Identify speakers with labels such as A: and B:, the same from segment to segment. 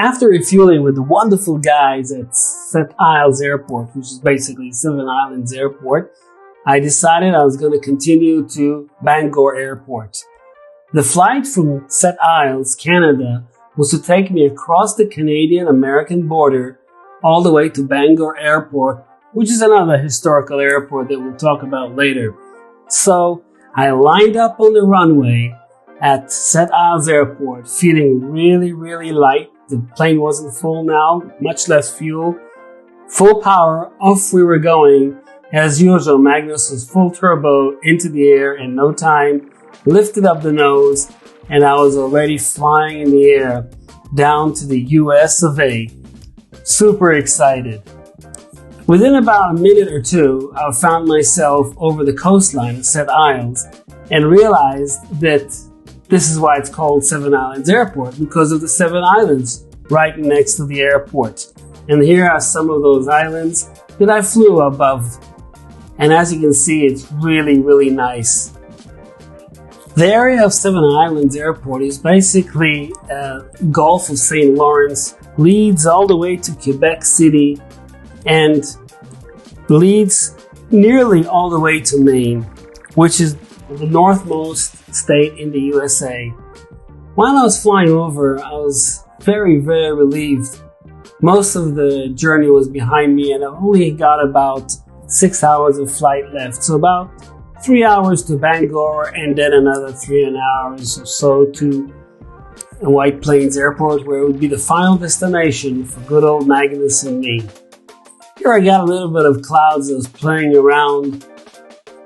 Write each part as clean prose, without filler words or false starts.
A: After refueling with the wonderful guys at Sept-Iles Airport, which is basically Seven Islands Airport, I decided I was going to continue to Bangor Airport. The flight from Sept-Iles, Canada, was to take me across the Canadian-American border all the way to Bangor Airport, which is another historical airport that we'll talk about later. So I lined up on the runway at Sept-Iles Airport, feeling really light. The plane wasn't full now, much less fuel. Full power, off we were going. As usual, Magnus was full turbo into the air in no time, lifted up the nose, and I was already flying in the air down to the US of A. Super excited. Within about a minute or two, I found myself over the coastline of Sept-Iles and realized that this is why it's called Seven Islands Airport, because of the Seven Islands right next to the airport. And here are some of those islands that I flew above. And as you can see, it's really nice. The area of Seven Islands Airport is basically Gulf of St. Lawrence, leads all the way to Quebec City, and leads nearly all the way to Maine, which is the northmost state in the USA. While I was flying over, I was very relieved. Most of the journey was behind me and I only got about 6 hours of flight left. So about 3 hours to Bangor and then another 3 hours or so to White Plains Airport, where it would be the final destination for good old Magnus and me. Here I got a little bit of clouds that was playing around.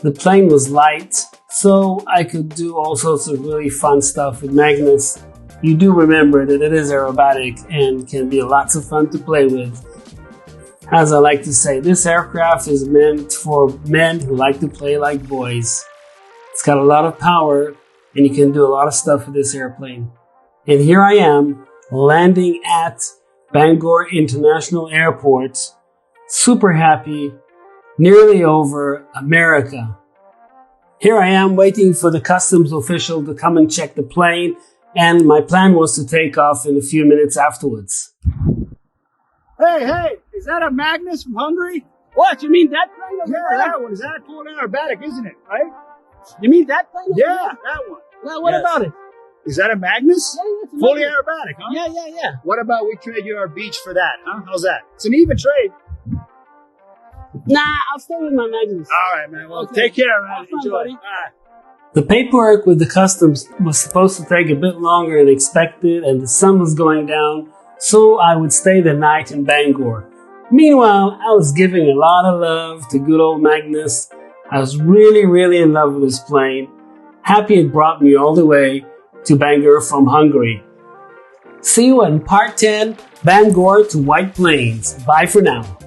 A: The plane was light, so I could do all sorts of really fun stuff with Magnus. You do remember that it is aerobatic and can be lots of fun to play with. As I like to say, this aircraft is meant for men who like to play like boys. It's got a lot of power and you can do a lot of stuff with this airplane. And here I am landing at Bangor International Airport. Super happy, nearly over America. Here I am waiting for the customs official to come and check the plane, and my plan was to take off in a few minutes afterwards.
B: Hey, is that a Magnus from Hungary?
A: What, you mean that plane?
B: Yeah, that one. Is that full aerobatic, isn't it, right?
A: You mean that plane?
B: Yeah, that one.
A: Well, what about it?
B: Is that a Magnus?
A: Yeah, it's a
B: Fully
A: Magnus.
B: aerobatic, huh?
A: Yeah.
B: What about we trade you our beach for that, huh? How's that? It's an even trade.
A: Nah, I'll stay with my Magnus.
B: All right, man. Well,
A: Okay.
B: take care, man.
A: Have fun,
B: Enjoy.
A: buddy.
B: All right.
A: The paperwork with the customs was supposed to take a bit longer than expected, and the sun was going down, so I would stay the night in Bangor. Meanwhile, I was giving a lot of love to good old Magnus. I was really in love with this plane. Happy it brought me all the way to Bangor from Hungary. See you in part 10, Bangor to White Plains. Bye for now.